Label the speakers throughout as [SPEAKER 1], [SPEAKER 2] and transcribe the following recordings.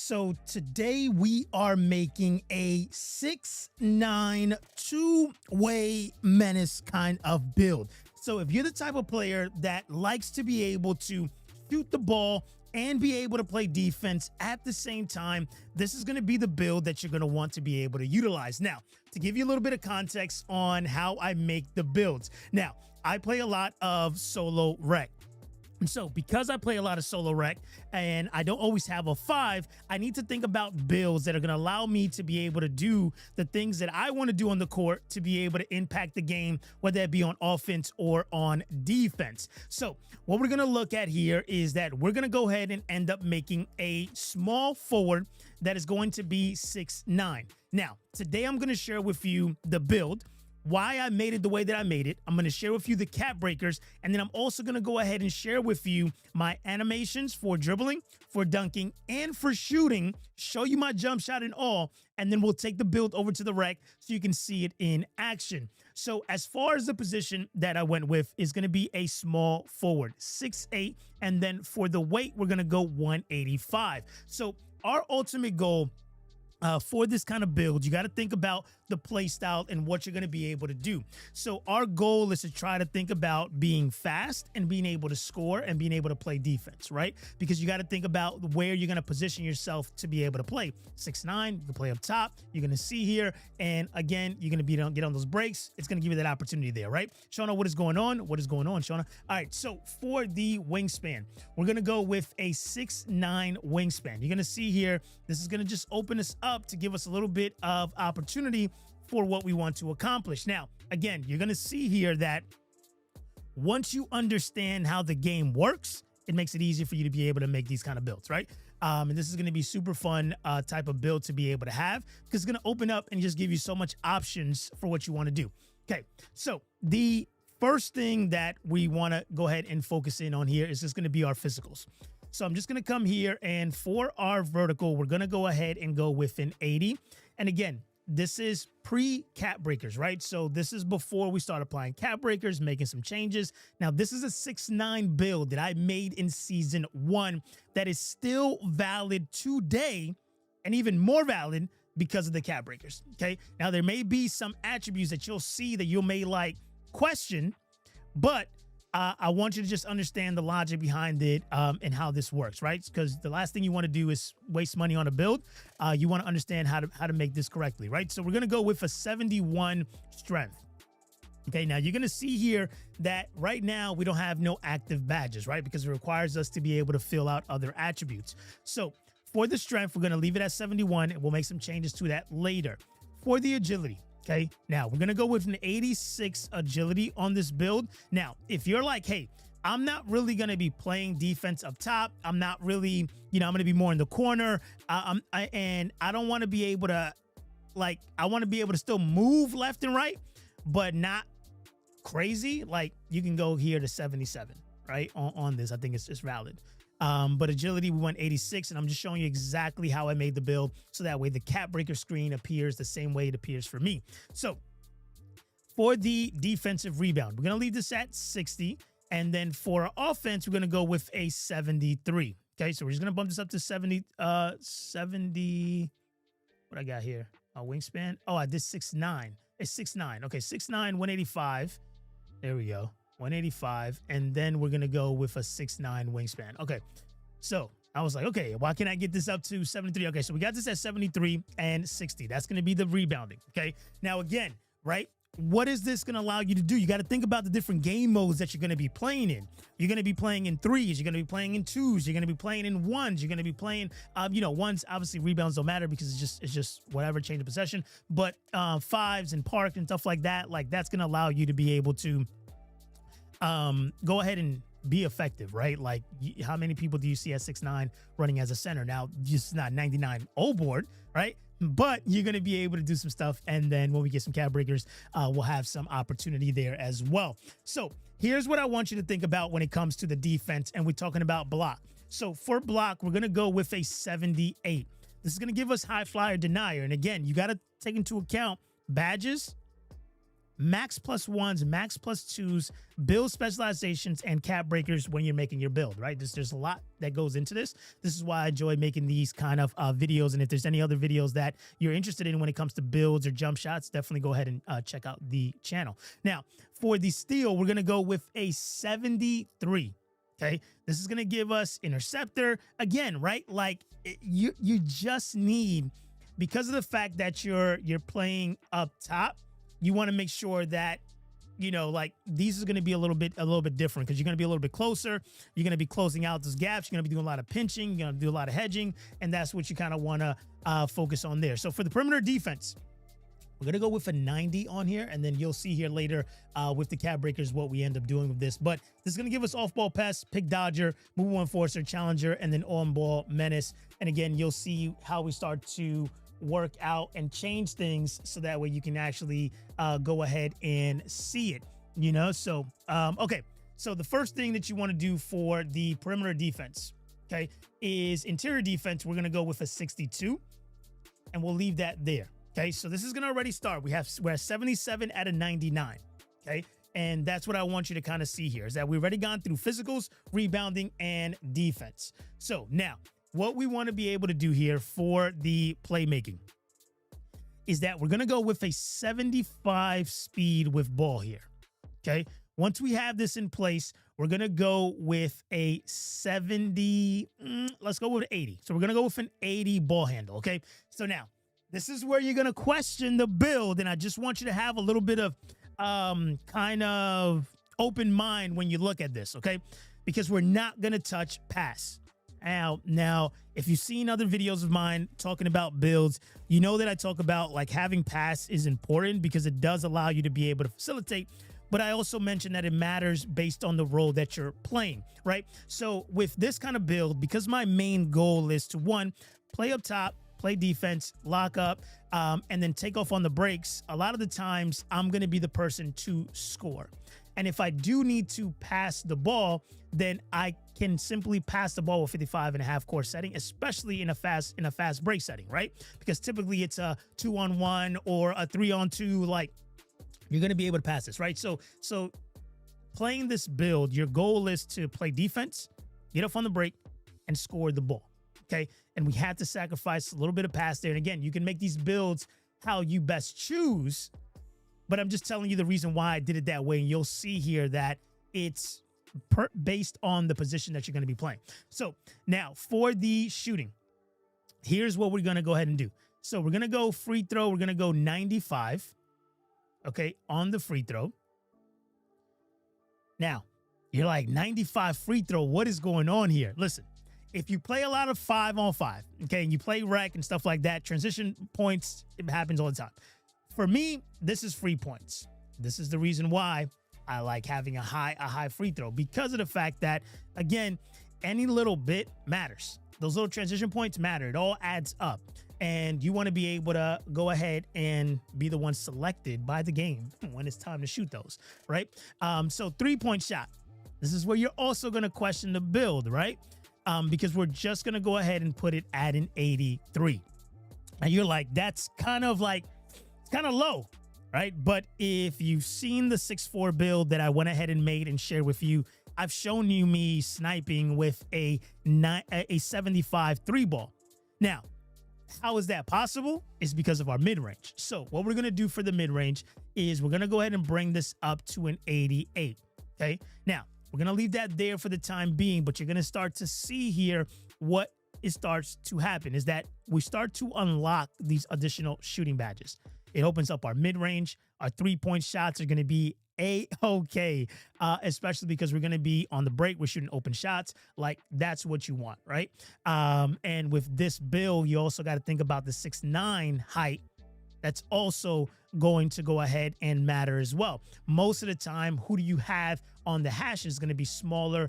[SPEAKER 1] So today we are making a 6'9" two-way menace kind of build. So if you're the type of player that likes to be able to shoot the ball and be able to play defense at the same time, this is going to be the build that you're going to want to be able to utilize. Now, to give you a little bit of context on how I make the builds. Now, I play a lot of solo rec. And so because I play a lot of solo rec and I don't always have a 5, I need to think about builds that are going to allow me to be able to do the things that I want to do on the court to be able to impact the game, whether it be on offense or on defense. So what we're going to look at here is that we're going to go ahead and end up making a small forward that is going to be 6'9". Now, today I'm going to share with you the build, why I made it the way that I made it. I'm going to share with you the cap breakers, and then I'm also going to go ahead and share with you my animations for dribbling, for dunking, and for shooting, show you my jump shot and all, and then we'll take the build over to the rec so you can see it in action. So as far as the position that I went with is going to be a small forward, 6'8", and then for the weight, we're going to go 185. So our ultimate goal for this kind of build, you got to think about the play style and what you're going to be able to do. So our goal is to try to think about being fast and being able to score and being able to play defense, right? Because you got to think about where you're going to position yourself to be able to play. 6'9", you can play up top. You're going to see here. And again, you're going to get on those breaks. It's going to give you that opportunity there, right? Shauna, what is going on? What is going on, Shauna? All right, so for the wingspan, we're going to go with a 6'9" wingspan. You're going to see here, this is going to just open us up to give us a little bit of opportunity for what we want to accomplish. Now, again, you're going to see here that once you understand how the game works, it makes it easier for you to be able to make these kind of builds, right? And this is going to be super fun type of build to be able to have, because it's going to open up and just give you so much options for what you want to do. Okay, so the first thing that we want to go ahead and focus in on here is just going to be our physicals. So I'm just going to come here, and for our vertical, we're going to go ahead and go with an 80. And again, this is pre-cap breakers, right? So this is before we start applying cap breakers, making some changes. Now, this is a 6'9" build that I made in season 1 that is still valid today, and even more valid because of the cap breakers, okay? Now, there may be some attributes that you'll see that you may question, but I want you to just understand the logic behind it and how this works, right? Because the last thing you want to do is waste money on a build. You want to understand how to make this correctly, right? So we're going to go with a 71 strength. Okay, now you're going to see here that right now we don't have no active badges, right? Because it requires us to be able to fill out other attributes. So for the strength, we're going to leave it at 71, and we'll make some changes to that later. For the agility, okay, now we're going to go with an 86 agility on this build. Now, if you're like, hey, I'm not really going to be playing defense up top. I'm not really, I'm going to be more in the corner. And I don't want to be able to, I want to be able to still move left and right, but not crazy. You can go here to 77, right? On this, I think it's valid. But agility, we went 86, and I'm just showing you exactly how I made the build, so that way the cap breaker screen appears the same way it appears for me. So for the defensive rebound, we're going to leave this at 60. And then for our offense, we're going to go with a 73. Okay, so we're just going to bump this up to 70, what I got here? A wingspan. Oh, I did 6'9". It's 6'9". Okay, 6'9", 185. There we go. 185, and then we're gonna go with a 6'9" wingspan. Okay, so I was like, okay, why can't I get this up to 73? Okay, so we got this at 73 and 60. That's gonna be the rebounding. Okay, now again, right, what is this gonna allow you to do? You got to think about the different game modes that you're gonna be playing in. You're gonna be playing in 3s, you're gonna be playing in 2s, you're gonna be playing in 1s, you're gonna be playing 1s. Obviously rebounds don't matter because it's just whatever, change of possession. But 5s and park and stuff like that, that's gonna allow you to be able to go ahead and be effective, right? How many people do you see at 6'9" running as a center? Now, just not 99 O board, right? But you're going to be able to do some stuff. And then when we get some cap breakers, we'll have some opportunity there as well. So here's what I want you to think about when it comes to the defense. And we're talking about block. So for block, we're going to go with a 78. This is going to give us high flyer denier. And again, you got to take into account badges max +1s, max +2s, build specializations, and cap breakers when you're making your build, right? There's a lot that goes into this. This is why I enjoy making these kind of videos. And if there's any other videos that you're interested in when it comes to builds or jump shots, definitely go ahead and check out the channel. Now, for the steel, we're going to go with a 73. Okay, this is going to give us interceptor again, right? Like you just need, because of the fact that you're playing up top, you want to make sure that, you know, like these is going to be a little bit different because you're going to be a little bit closer. You're going to be closing out those gaps. You're going to be doing a lot of pinching. You're going to do a lot of hedging, and that's what you kind of want to focus on there. So for the perimeter defense, we're going to go with a 90 on here, and then you'll see here later with the cap breakers what we end up doing with this. But this is going to give us off-ball pest, pick dodger, move one enforcer, challenger, and then on-ball menace. And again, you'll see how we start to work out and change things so that way you can actually go ahead and see it, you know? So, okay. So the first thing that you want to do for the perimeter defense, okay, is interior defense. We're going to go with a 62, and we'll leave that there. Okay, so this is going to already start. We're at 77 out of 99. Okay, and that's what I want you to kind of see here is that we've already gone through physicals, rebounding, and defense. So now what we want to be able to do here for the playmaking is that we're going to go with a 75 speed with ball here. Okay, once we have this in place, we're going to go with a 70. Let's go with 80. So we're going to go with an 80 ball handle. Okay, so now this is where you're going to question the build, and I just want you to have a little bit of kind of open mind when you look at this, okay? Because we're not going to touch pass. Now, if you've seen other videos of mine talking about builds, you know that I talk about like having pass is important because it does allow you to be able to facilitate. But I also mentioned that it matters based on the role that you're playing, right? So with this kind of build, because my main goal is to, one, play up top, play defense, lock up, and then take off on the breaks, a lot of the times I'm going to be the person to score. And if I do need to pass the ball, then I can simply pass the ball with 55.5 core setting, especially in a fast break setting, right? Because typically it's a 2-on-1 or a 3-on-2, like you're going to be able to pass this, right? So playing this build, your goal is to play defense, get off on the break, and score the ball. Okay, and we had to sacrifice a little bit of pass there. And again, you can make these builds how you best choose, but I'm just telling you the reason why I did it that way. And you'll see here that it's based on the position that you're going to be playing. So now for the shooting, here's what we're going to go ahead and do. So we're going to go free throw. We're going to go 95, okay, on the free throw. Now, you're like, 95 free throw, what is going on here? Listen. If you play a lot of 5-on-5, okay, and you play rec and stuff like that, transition points, it happens all the time. For me, this is free points. This is the reason why I like having a high free throw, because of the fact that, again, any little bit matters. Those little transition points matter. It all adds up. And you want to be able to go ahead and be the one selected by the game when it's time to shoot those, right? So 3-point shot. This is where you're also going to question the build, right? Because we're just going to go ahead and put it at an 83. And you're like, that's kind of like, it's kind of low, right? But if you've seen the 6'4 build that I went ahead and made and shared with you, I've shown you me sniping with a 75 3-ball. Now, how is that possible? It's because of our mid-range. So what we're going to do for the mid-range is we're going to go ahead and bring this up to an 88. Okay. Now, we're going to leave that there for the time being, but you're going to start to see here what it starts to happen is that we start to unlock these additional shooting badges. It opens up our mid-range. Our 3-point shots are going to be A-okay, especially because we're going to be on the break. We're shooting open shots. Like, that's what you want, right? And with this build, you also got to think about the 6'9" height. That's also going to go ahead and matter as well. Most of the time, who do you have on the hash is going to be smaller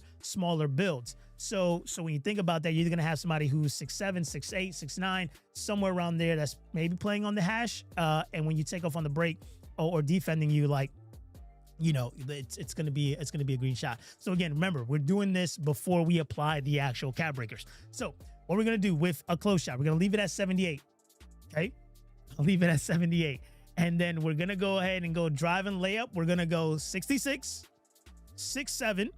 [SPEAKER 1] builds. So when you think about that, you're either going to have somebody who's 6'7", 6'8", 6'9", somewhere around there that's maybe playing on the hash. And when you take off on the break or defending you, like, you know, it's going to be a green shot. So again, remember, we're doing this before we apply the actual cap breakers. So what we're going to do with a close shot, we're going to leave it at 78. Okay. I'll leave it at 78. And then we're going to go ahead and go drive and layup. We're going to go 66, 67,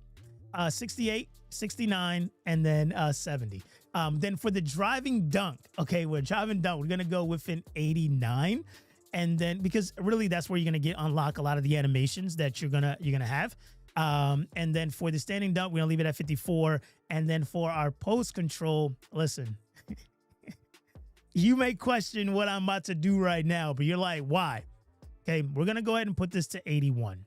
[SPEAKER 1] 68, 69, and then 70. Then for the driving dunk, okay, we're driving dunk. We're going to go with an 89. And then because really that's where you're going to unlock a lot of the animations that you're going to have. And then for the standing dunk, we're going to leave it at 54. And then for our post control, listen, you may question what I'm about to do right now, but you're like, why? Okay, we're going to go ahead and put this to 81.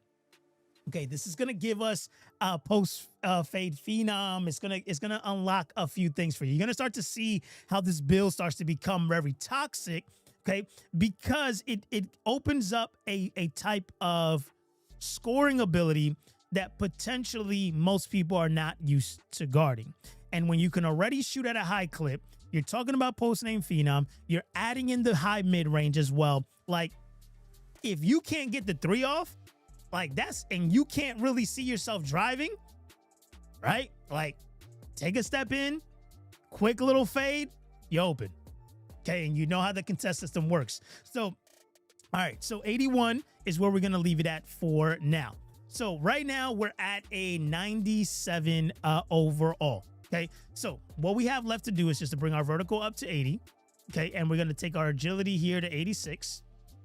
[SPEAKER 1] Okay, this is going to give us a post fade phenom. It's going to unlock a few things for you. You're going to start to see how this build starts to become very toxic, okay? Because it opens up a type of scoring ability that potentially most people are not used to guarding. And when you can already shoot at a high clip, you're talking about post name phenom, you're adding in the high mid range as well. Like, if you can't get the three off, like and you can't really see yourself driving, right? Like, take a step in, quick little fade, you open. Okay, and you know how the contest system works. So, all right, so 81 is where we're gonna leave it at for now. So right now we're at a 97 overall. Okay, so what we have left to do is just to bring our vertical up to 80. Okay, and we're gonna take our agility here to 86,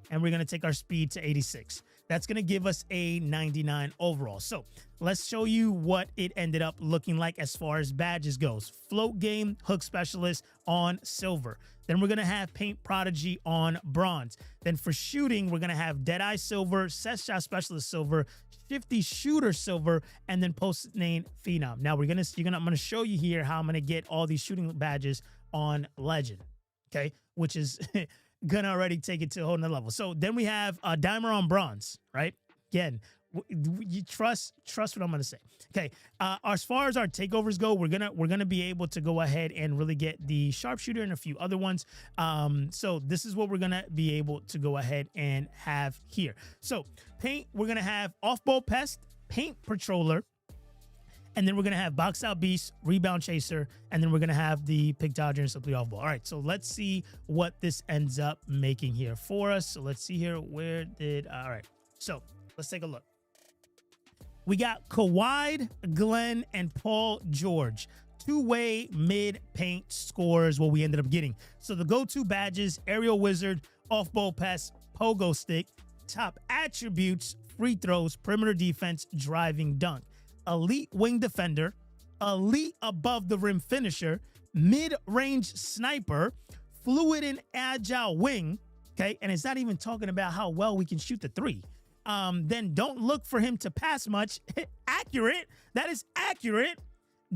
[SPEAKER 1] and we're gonna take our speed to 86. That's going to give us a 99 overall. So let's show you what it ended up looking like as far as badges goes. Float game, hook specialist on silver. Then we're going to have paint prodigy on bronze. Then for shooting, we're going to have Deadeye silver, set shot specialist silver, shifty shooter silver, and then post name phenom. Now I'm going to show you here how I'm going to get all these shooting badges on legend. Okay, which is gonna already take it to a whole nother level. So then we have dimer on bronze, right? Again, you trust what I'm gonna say. Okay, as far as our takeovers go, we're gonna be able to go ahead and really get the sharpshooter and a few other ones. So this is what we're gonna be able to go ahead and have here. So paint, we're gonna have off-ball pest, paint patroller, and then we're going to have box out beast, rebound chaser, and then we're going to have the pick dodger and simply off ball. All right, so let's see what this ends up making here for us. So let's see here. All right, so let's take a look. We got Kawhi, Glenn, and Paul George. Two-way mid-paint scores, what we ended up getting. So the go-to badges, aerial wizard, off-ball pass, pogo stick, top attributes, free throws, perimeter defense, driving dunk. Elite wing defender, elite above the rim finisher, mid-range sniper, fluid and agile wing, okay? And it's not even talking about how well we can shoot the three. Then don't look for him to pass much. Accurate. That is accurate.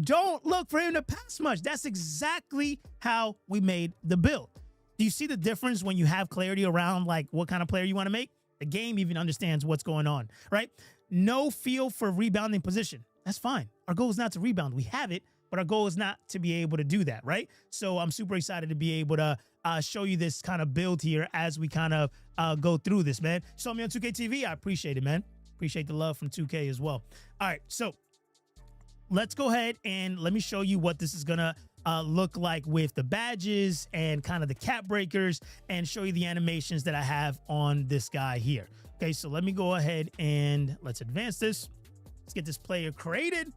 [SPEAKER 1] Don't look for him to pass much. That's exactly how we made the build. Do you see the difference when you have clarity around like what kind of player you want to make? The game even understands what's going on, right? No feel for rebounding position. That's fine. Our goal is not to rebound. We have it, but our goal is not to be able to do that, right? So I'm super excited to be able to show you this kind of build here as we kind of go through this, man. Show me on 2K TV. I appreciate it, man. Appreciate the love from 2K as well. All right, so let's go ahead and let me show you what this is going to look like with the badges and kind of the cap breakers and show you the animations that I have on this guy here. Okay, so let me go ahead and let's advance this. Let's get this player created.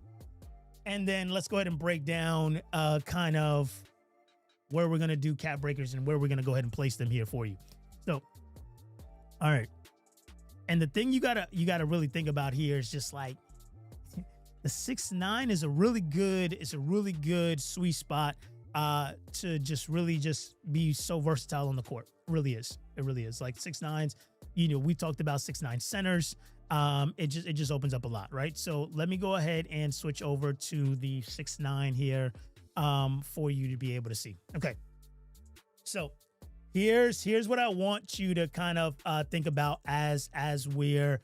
[SPEAKER 1] And then let's go ahead and break down kind of where we're going to do cap breakers and where we're going to go ahead and place them here for you. So, all right. And the thing you gotta really think about here is just like the 6'9" is a really good sweet spot to just really just be so versatile on the court. It really is. It really is. Like 6'9s, you know, we talked about 6'9 centers. It just opens up a lot, right? So let me go ahead and switch over to the 6'9 here for you to be able to see. Okay. So here's what I want you to kind of think about as we're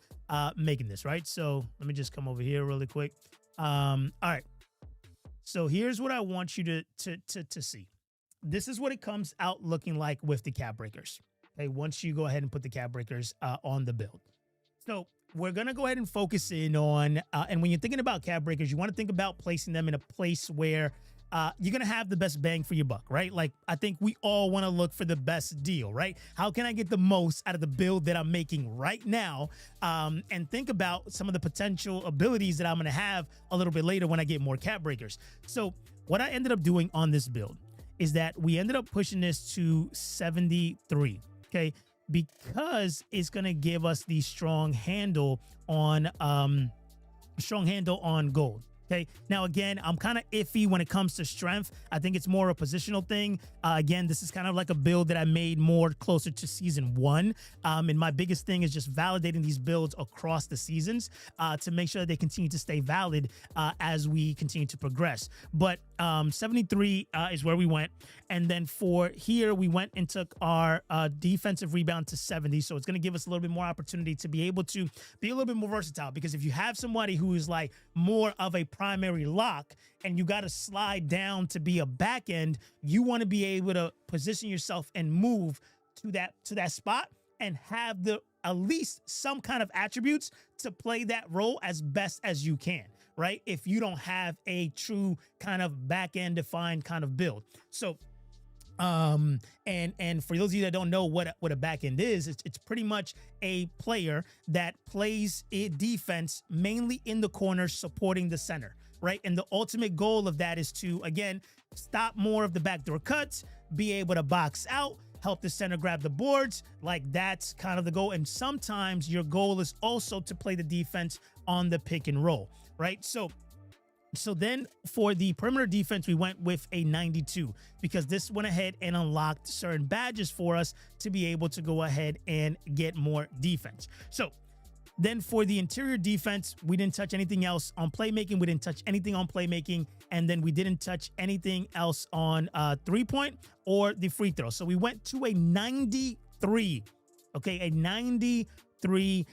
[SPEAKER 1] making this, right? So let me just come over here really quick. All right. So here's what I want you to see. This is what it comes out looking like with the cap breakers. Okay, once you go ahead and put the cap breakers on the build. So we're going to go ahead and focus in on, and when you're thinking about cap breakers, you want to think about placing them in a place where you're gonna have the best bang for your buck, right? Like, I think we all want to look for the best deal, right? How can I get the most out of the build that I'm making right now? And think about some of the potential abilities that I'm gonna have a little bit later when I get more cap breakers. So what I ended up doing on this build is that we ended up pushing this to 73, okay? Because it's gonna give us the strong handle on gold. Okay. Now, again, I'm kind of iffy when it comes to strength. I think it's more a positional thing. Again, this is kind of like a build that I made more closer to season 1. And my biggest thing is just validating these builds across the seasons to make sure that they continue to stay valid as we continue to progress. But 73 is where we went. And then for here, we went and took our defensive rebound to 70. So it's going to give us a little bit more opportunity to be able to be a little bit more versatile. Because if you have somebody who is like more of a primary lock and you got to slide down to be a back end, you want to be able to position yourself and move to that spot and have the at least some kind of attributes to play that role as best as you can, right? If you don't have a true kind of back end defined kind of build. So and for those of you that don't know what a back end is, it's pretty much a player that plays defense mainly in the corner supporting the center, right? And the ultimate goal of that is to, again, stop more of the backdoor cuts, be able to box out, help the center grab the boards. Like, that's kind of the goal. And sometimes your goal is also to play the defense on the pick and roll, right? So then for the perimeter defense, we went with a 92 because this went ahead and unlocked certain badges for us to be able to go ahead and get more defense. So then for the interior defense, we didn't touch anything else on playmaking. We didn't touch anything on playmaking. And then we didn't touch anything else on 3-point or the free throw. So we went to a 93, okay, a 93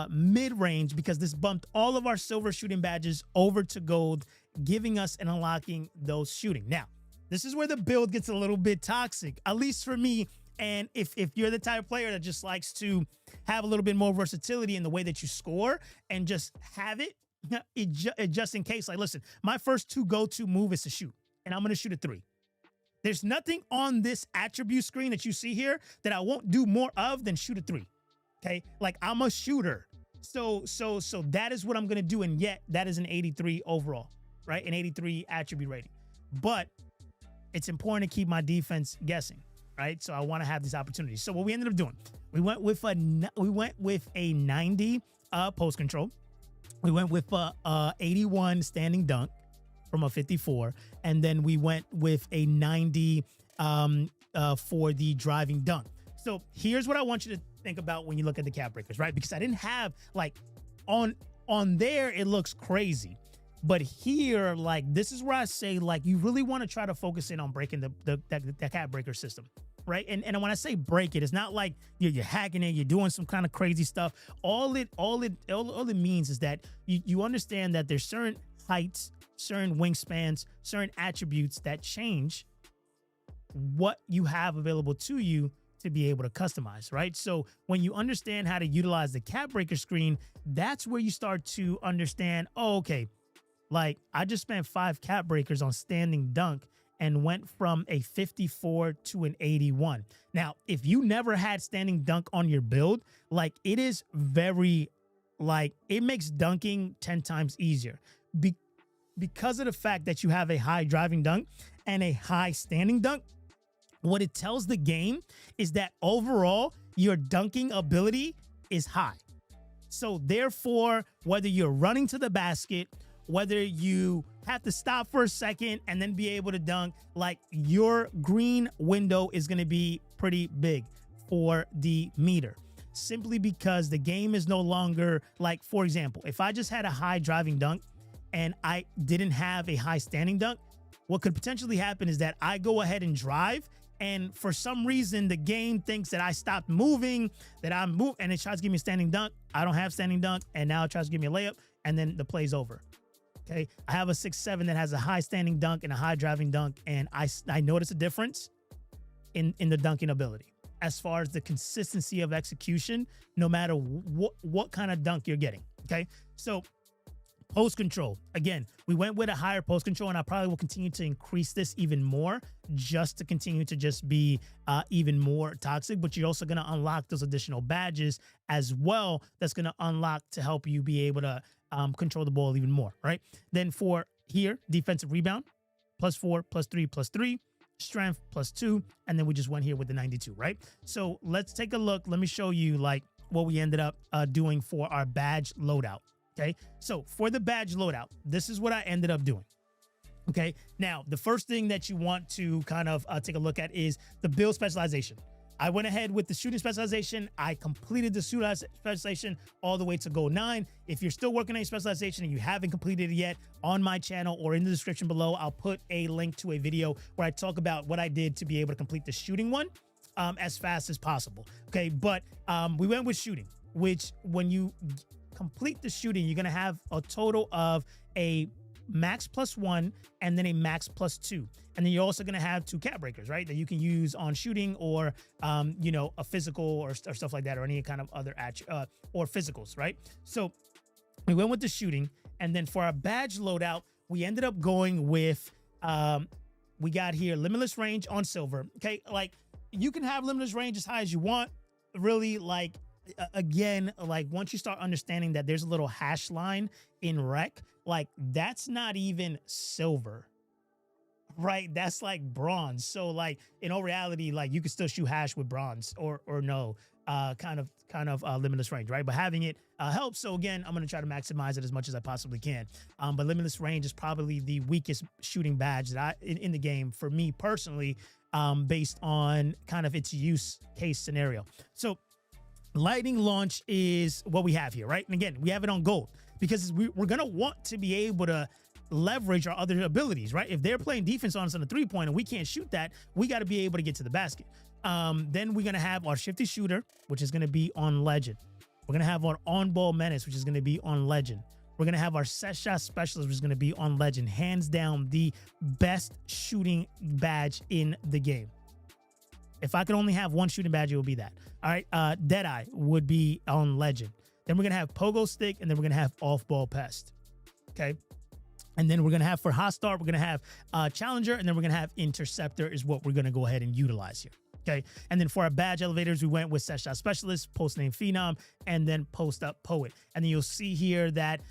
[SPEAKER 1] mid-range because this bumped all of our silver shooting badges over to gold, giving us and unlocking those shooting. Now, this is where the build gets a little bit toxic, at least for me. And if you're the type of player that just likes to have a little bit more versatility in the way that you score and just have it just in case, like, listen, my first two go-to move is to shoot, and I'm going to shoot a 3. There's nothing on this attribute screen that you see here that I won't do more of than shoot a 3. Okay, like, I'm a shooter. So that is what I'm gonna do, and yet that is an 83 overall, right? An 83 attribute rating. But it's important to keep my defense guessing, right? So I want to have these opportunities. So what we ended up doing, we went with a 90 post control. We went with a 81 standing dunk from a 54, and then we went with a 90 for the driving dunk. So here's what I want you to think about when you look at the cap breakers, right? Because I didn't have, like, on there, it looks crazy. But here, like, this is where I say, like, you really want to try to focus in on breaking the cap breaker system, right? And when I say break it, it's not like you're hacking it, you're doing some kind of crazy stuff. All it means is that you understand that there's certain heights, certain wingspans, certain attributes that change what you have available to you to be able to customize, right? So when you understand how to utilize the cap breaker screen, that's where you start to understand, oh, okay, like, I just spent 5 cap breakers on standing dunk and went from a 54 to an 81. Now, if you never had standing dunk on your build, like, it is very, like, it makes dunking 10 times easier because of the fact that you have a high driving dunk and a high standing dunk. What it tells the game is that overall, your dunking ability is high. So therefore, whether you're running to the basket, whether you have to stop for a second and then be able to dunk, like, your green window is going to be pretty big for the meter. Simply because the game is no longer, like, for example, if I just had a high driving dunk and I didn't have a high standing dunk, what could potentially happen is that I go ahead and drive, and for some reason, the game thinks that I stopped moving, that I'm moving, and it tries to give me a standing dunk. I don't have standing dunk, and now it tries to give me a layup, and then the play's over. Okay, I have a 6'7" that has a high standing dunk and a high driving dunk, and I notice a difference in the dunking ability as far as the consistency of execution, no matter what kind of dunk you're getting. Okay, so Post control. Again, we went with a higher post control, and I probably will continue to increase this even more just to continue to just be even more toxic. But you're also going to unlock those additional badges as well. That's going to unlock to help you be able to control the ball even more, right? Then for here, defensive rebound, +4, +3, +3. Strength +2, and then we just went here with the 92, right? So let's take a look. Let me show you like what we ended up doing for our badge loadout. Okay, so for the badge loadout, this is what I ended up doing. Okay, now the first thing that you want to kind of take a look at is the build specialization. I went ahead with the shooting specialization. I completed the shooting specialization all the way to gold 9. If you're still working on a specialization and you haven't completed it yet, on my channel or in the description below, I'll put a link to a video where I talk about what I did to be able to complete the shooting one as fast as possible. Okay, but we went with shooting, which when you complete the shooting, you're going to have a total of a max +1 and then a max +2. And then you're also going to have 2 cap breakers, right? That you can use on shooting or, you know, a physical or stuff like that, or any kind of other or physicals, right? So we went with the shooting. And then for our badge loadout, we ended up going with, we got here limitless range on silver. Okay. Like you can have limitless range as high as you want. Really, like, again, like once you start understanding that there's a little hash line in rec, like that's not even silver, right? That's like bronze. So like in all reality, like you can still shoot hash with bronze or no, kind of limitless range, right? But having it helps. So again, I'm going to try to maximize it as much as I possibly can. But limitless range is probably the weakest shooting badge that in the game for me personally, based on kind of its use case scenario. So lightning launch is what we have here, right? And again, we have it on gold because we're going to want to be able to leverage our other abilities, right? If they're playing defense on us on a 3-point and we can't shoot that, we got to be able to get to the basket. Then we're going to have our shifty shooter, which is going to be on legend. We're going to have our on-ball menace, which is going to be on legend. We're going to have our set shot specialist, which is going to be on legend. Hands down, the best shooting badge in the game. If I could only have one shooting badge, it would be that. All right. Deadeye would be on legend. Then we're going to have pogo stick, and then we're going to have off-ball pest. Okay. And then we're going to have for hot start, we're going to have challenger, and then we're going to have interceptor is what we're going to go ahead and utilize here. Okay. And then for our badge elevators, we went with set shot specialist, post name phenom, and then post up poet. And then you'll see here that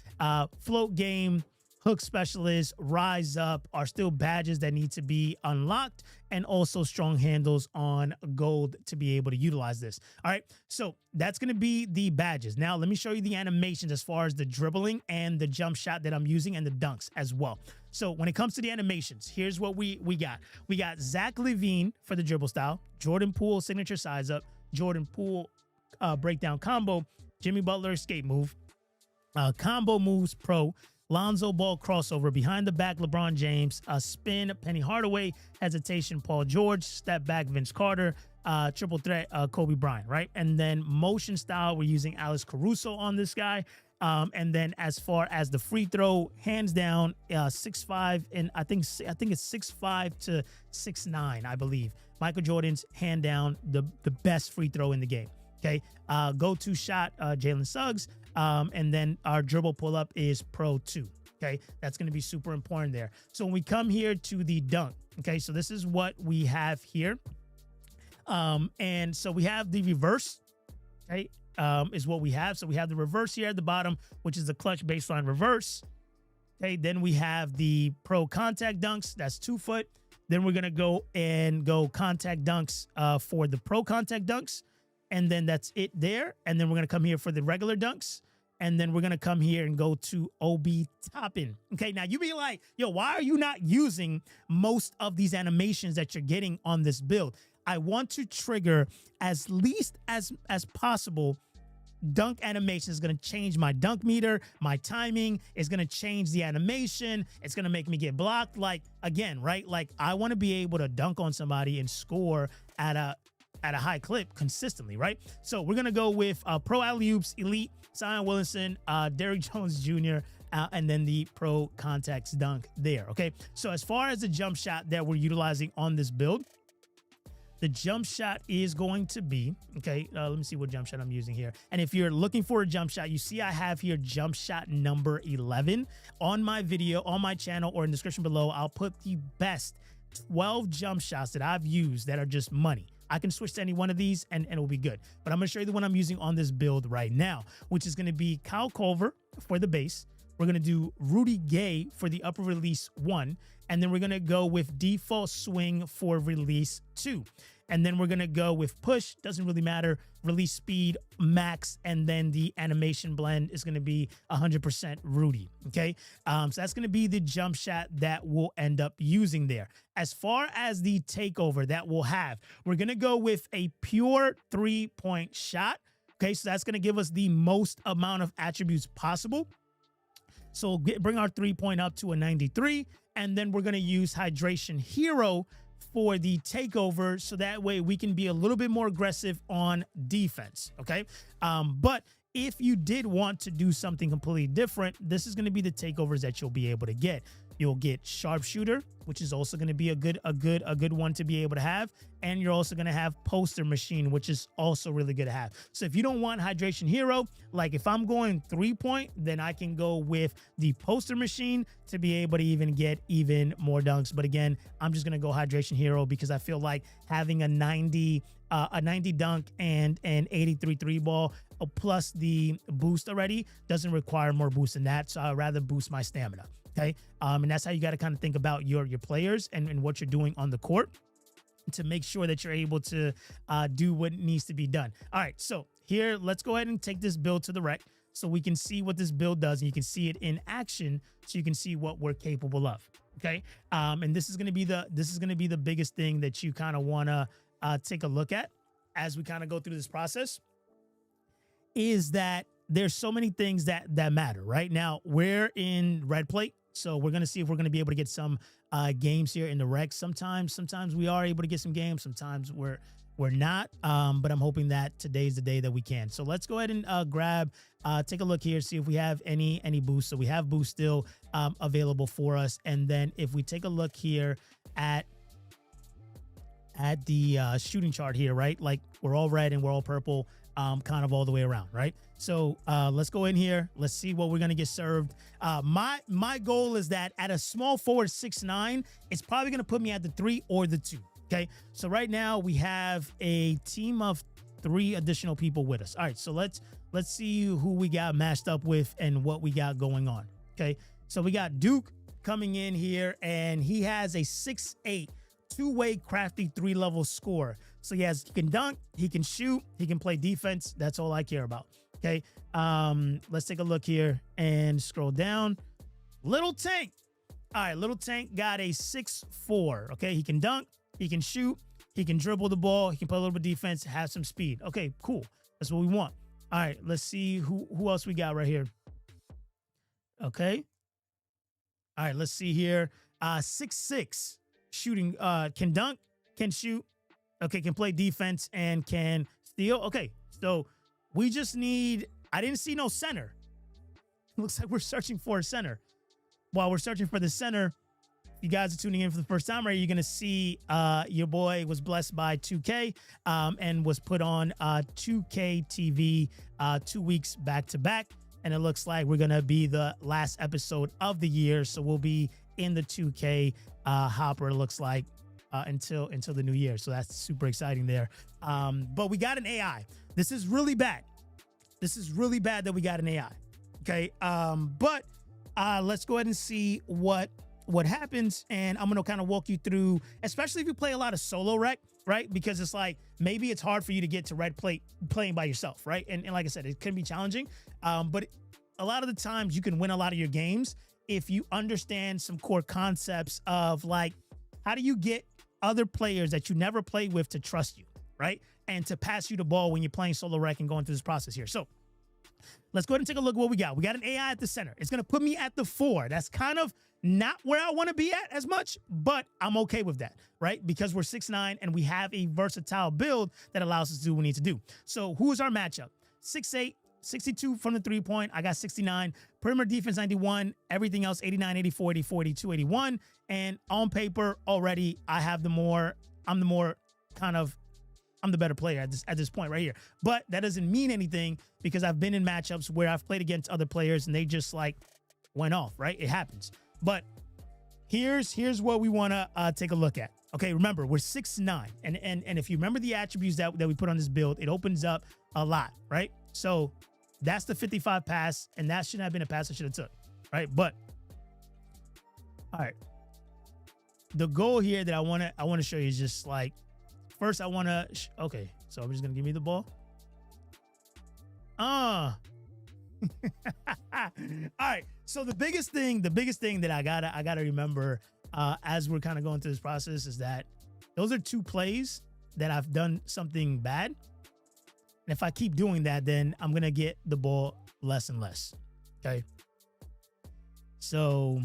[SPEAKER 1] float game, hook specialist, rise up are still badges that need to be unlocked, and also strong handles on gold to be able to utilize this. All right, so that's going to be the badges. Now let me show you the animations as far as the dribbling and the jump shot that I'm using, and the dunks as well. So when it comes to the animations, here's what we got. We got Zach LaVine for the dribble style, Jordan Poole signature size up, Jordan Poole breakdown combo, Jimmy Butler escape move, combo moves pro, Lonzo Ball crossover, behind the back LeBron James, spin Penny Hardaway, hesitation Paul George, step back Vince Carter, triple threat Kobe Bryant, right? And then motion style, we're using Alex Caruso on this guy. And then as far as the free throw, hands down, 6'5", and I think it's 6'5" to 6'9", I believe. Michael Jordan's hand down the best free throw in the game. Okay, go-to shot, Jalen Suggs. And then our dribble pull-up is Pro 2. Okay, that's going to be super important there. So when we come here to the dunk, okay, so this is what we have here. And so we have the reverse, okay, is what we have. So we have the reverse here at the bottom, which is the clutch baseline reverse. Okay, then we have the pro contact dunks. That's 2 foot. Then we're going to go contact dunks for the pro contact dunks. And then that's it there. And then we're going to come here for the regular dunks. And then we're going to come here and go to OB topping. Okay, now you be like, yo, why are you not using most of these animations that you're getting on this build? I want to trigger as least as possible dunk animation. Is going to change my dunk meter, my timing. It's going to change the animation. It's going to make me get blocked. Like, again, right? Like, I want to be able to dunk on somebody and score at a high clip consistently, right? So we're going to go with pro alley-oops, elite, Zion Williamson, Derrick Jones Jr., and then the pro contacts dunk there, okay? So as far as the jump shot that we're utilizing on this build, the jump shot is going to be, okay, let me see what jump shot I'm using here. And if you're looking for a jump shot, you see I have here jump shot number 11 on my video, on my channel, or in the description below. I'll put the best 12 jump shots that I've used that are just money. I can switch to any one of these and it will be good. But I'm going to show you the one I'm using on this build right now, which is going to be Kyle Culver for the base. We're going to do Rudy Gay for the upper release 1. And then we're going to go with default swing for release 2. And then we're going to go with push. Doesn't really matter. Release speed max. And then the animation blend is going to be 100% Rudy. Okay. So that's going to be the jump shot that we'll end up using there. As far as the takeover that we'll have, we're going to go with a pure 3-point shot. Okay. So that's going to give us the most amount of attributes possible. So bring our 3-point up to a 93. And then we're going to use Hydration Hero for the takeover, so that way we can be a little bit more aggressive on defense. Okay. But if you did want to do something completely different, this is going to be the takeovers that you'll be able to get. You'll get Sharpshooter, which is also going to be a good one to be able to have. And you're also going to have Poster Machine, which is also really good to have. So if you don't want Hydration Hero, like if I'm going 3-point, then I can go with the Poster Machine to be able to even get even more dunks. But again, I'm just going to go Hydration Hero because I feel like having a 90 dunk and an 83 3-ball plus the boost already doesn't require more boost than that. So I'd rather boost my stamina. Okay. And that's how you got to kind of think about your players and what you're doing on the court to make sure that you're able to do what needs to be done. All right. So here, let's go ahead and take this build to the rec so we can see what this build does. And you can see it in action so you can see what we're capable of. Okay. And this is going to be the biggest thing that you kind of want to take a look at as we kind of go through this process, is that there's so many things that matter. Right now, we're in red plate. So we're going to see if we're going to be able to get some games here in the rec. Sometimes we are able to get some games. Sometimes we're not. But I'm hoping that today's the day that we can. So let's go ahead and take a look here, see if we have any boosts. So we have boost still available for us. And then if we take a look here at the shooting chart here, right? Like we're all red and we're all purple, kind of all the way around, right? So let's go in here. Let's see what we're going to get served. My goal is that at a small forward 6'9", it's probably going to put me at the 3 or the 2. Okay. So right now we have a team of 3 additional people with us. All right. So let's see who we got matched up with and what we got going on. Okay. So we got Duke coming in here and he has a 6'8", 2-way crafty 3-level score. So he can dunk, he can shoot, he can play defense. That's all I care about. Okay. Let's take a look here and scroll down. Little Tank. All right. Little Tank got a 6'4". Okay. He can dunk, he can shoot, he can dribble the ball, he can play a little bit of defense, have some speed. Okay, cool. That's what we want. All right. Let's see who else we got right here. Okay. All right. Let's see here. 6'6", shooting, can dunk, can shoot. Okay. Can play defense and can steal. Okay. So we just need, I didn't see no center. Looks like we're searching for a center. While we're searching for the center, if you guys are tuning in for the first time, right, you're going to see your boy was blessed by 2K and was put on 2K TV 2 weeks back to back. And it looks like we're going to be the last episode of the year. So we'll be in the 2K hopper, it looks like, until the new year. So that's super exciting there. But we got an AI. This is really bad. This is really bad that we got an AI. Okay. But let's go ahead and see what happens. And I'm going to kind of walk you through, especially if you play a lot of solo rec, right? Because it's like, maybe it's hard for you to get to red plate playing by yourself, right? And like I said, it can be challenging. But a lot of the times you can win a lot of your games if you understand some core concepts of like, how do you get other players that you never played with to trust you, right? And to pass you the ball when you're playing solo rec and going through this process here. So let's go ahead and take a look at what we got. We got an AI at the center. It's going to put me at the 4. That's kind of not where I want to be at as much, but I'm okay with that, right? Because we're 6'9" and we have a versatile build that allows us to do what we need to do. So who is our matchup? 6'8", 62 from the 3-point. I got 69. Perimeter defense 91. Everything else 89, 84, 84, 82, 81. And on paper already, I'm the more kind of, I'm the better player at this point right here. But that doesn't mean anything because I've been in matchups where I've played against other players and they just like went off, right? It happens. But here's what we want to take a look at. Okay, remember, we're 6'9", and if you remember the attributes that we put on this build, it opens up a lot, right? So that's the 55 pass, and that shouldn't have been a pass I should have took, right? But all right, the goal here that I want to show you is just like, first I want to okay, so I'm just gonna give me the ball. All right, so the biggest thing that I gotta remember as we're kind of going through this process is that those are 2 plays that I've done something bad. And if I keep doing that, then I'm going to get the ball less and less. Okay. So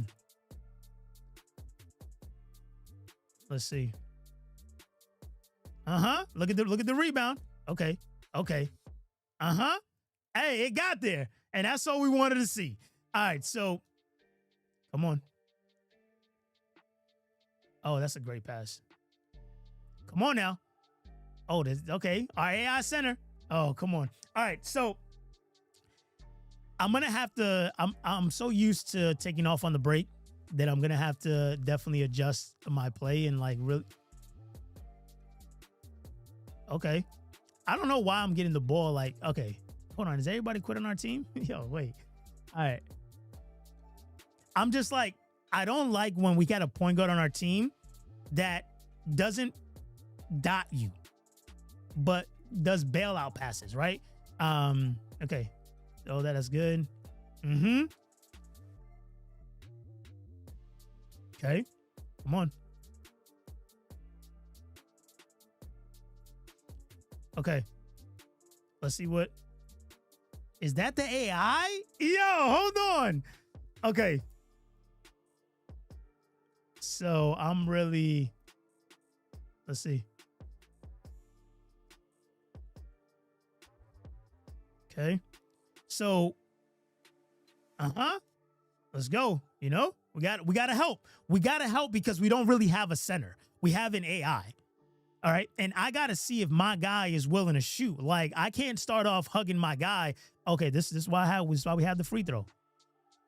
[SPEAKER 1] let's see. Look at the rebound. Okay. Hey, it got there. And that's all we wanted to see. All right. So come on. Oh, that's a great pass. Come on now. Oh, okay. Our AI center. Oh, come on. All right. So I'm going to have to, I'm so used to taking off on the break that I'm going to have to definitely adjust my play and like really. Okay. I don't know why I'm getting the ball. Like, okay, hold on. Is everybody quit on our team? Yo, wait. All right. I'm just like, I don't like when we got a point guard on our team that doesn't dot you, but does bailout passes, right? Okay. Oh, that is good. Okay. Come on. Okay. Let's see what. Is that the AI? Yo, hold on. Okay. So I'm really, let's see. Okay. So, let's go. You know, we got to help. We got to help because we don't really have a center. We have an AI. All right. And I got to see if my guy is willing to shoot. Like, I can't start off hugging my guy. Okay. This is why we have the free throw.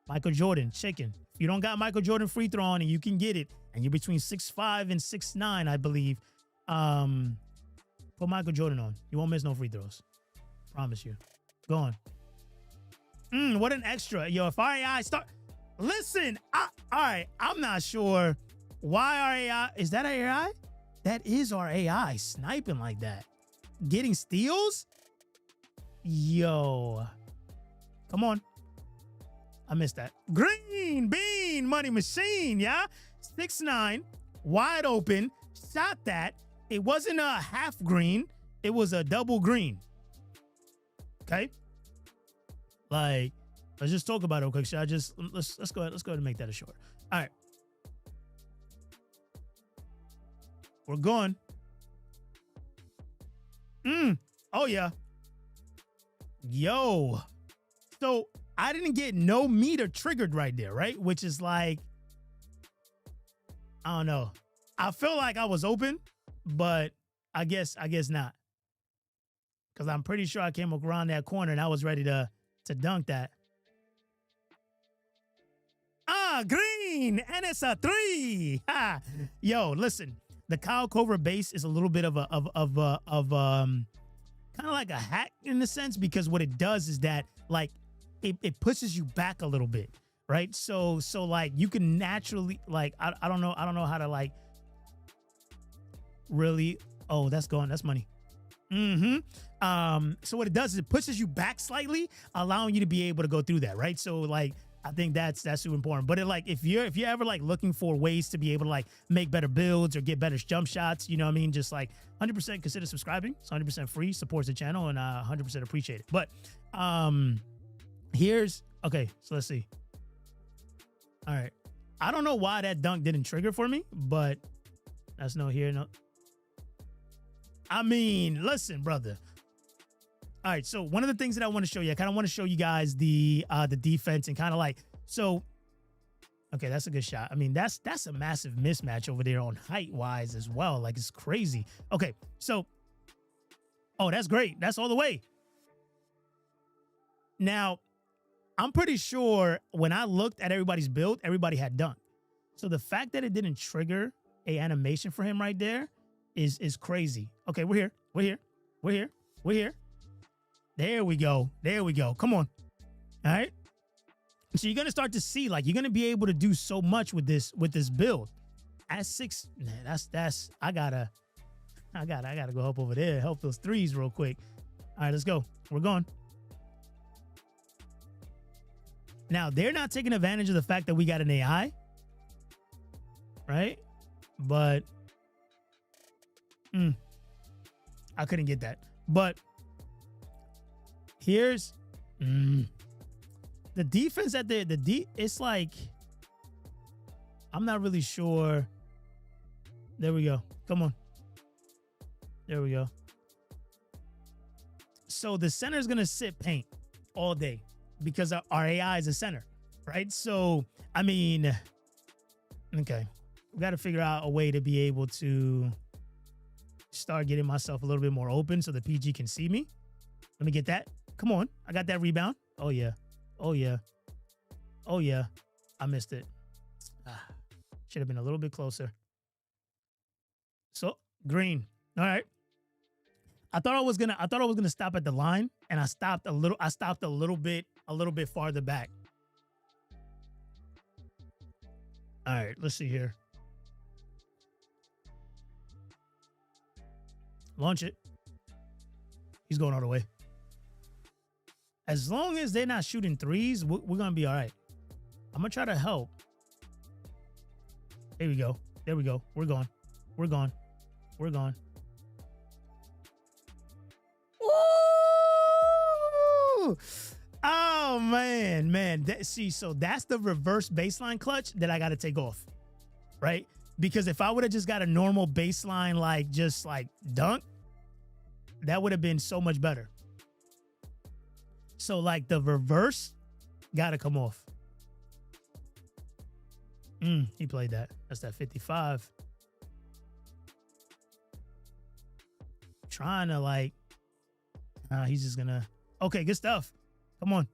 [SPEAKER 1] Michael Jordan, chicken. If you don't got Michael Jordan free throw on and you can get it, and you're between 6'5" and 6'9", I believe, put Michael Jordan on. You won't miss no free throws. Promise you. Go on. What an extra. Yo, if our AI start... Listen, all right, I'm not sure why our AI... Is that our AI? That is our AI sniping like that. Getting steals? Yo. Come on. I missed that. Green bean money machine, yeah? 6'9", wide open, shot that. It wasn't a half green. It was a double green. Okay? Like, let's just talk about it real quick. Should I just, let's go ahead and make that a short. All right. We're going. Oh, yeah. Yo. So I didn't get no meter triggered right there, right? Which is like, I don't know. I feel like I was open, but I guess not. Because I'm pretty sure I came around that corner and I was ready to dunk that. Green, and it's a 3. Ha. Yo, listen, the Kyle Korver base is a little bit of kind of like a hack in a sense, because what it does is that like it pushes you back a little bit, right? So like you can naturally like I don't know how to like really. Oh, that's gone. That's money. So what it does is it pushes you back slightly, allowing you to be able to go through that, right? So like I think that's super important. But it like if you're ever like looking for ways to be able to like make better builds or get better jump shots, you know what I mean? Just like 100% consider subscribing. It's 100% free, supports the channel, and 100% appreciate it. But here's okay. So let's see. All right, I don't know why that dunk didn't trigger for me, but that's no here. No, I mean, listen, brother. All right, so one of the things that I want to show you, I kind of want to show you guys the defense and kind of like, so Okay, that's a good shot. I mean, that's a massive mismatch over there on height wise as well. Like, it's crazy. Okay, so, oh, that's great. That's all the way. Now, I'm pretty sure when I looked at everybody's build, everybody had dunk. So the fact that it didn't trigger a animation for him right there is crazy. Okay, we're here. We're here. We're here. We're here. There we go. There we go. Come on. All right. So you're gonna start to see, like, you're gonna be able to do so much with this build. At 6, man, that's I gotta go up over there, help those threes real quick. All right, let's go. We're going. Now they're not taking advantage of the fact that we got an AI, right? But I couldn't get that. But here's the defense at it's like, I'm not really sure. There we go. Come on. There we go. So the center is going to sit paint all day because our AI is a center, right? So, I mean, okay. We got to figure out a way to be able to start getting myself a little bit more open so the PG can see me. Let me get that. Come on. I got that rebound. Oh, yeah. Oh, yeah. Oh, yeah. I missed it. Should have been a little bit closer. So, green. All right. I thought I was gonna stop at the line, and I stopped a little bit farther back. All right, let's see here. Launch it. He's going all the way. As long as they're not shooting threes, we're gonna be all right. I'm gonna try to help. There we go. There we go. We're going. We're going. We're going. Ooh! Oh, man. See, so that's the reverse baseline clutch that I got to take off, right? Because if I would have just got a normal baseline, like just like dunk, that would have been so much better. So like the reverse got to come off. He played that. That's that 55. Trying to like, he's just gonna. Okay, good stuff. Come on.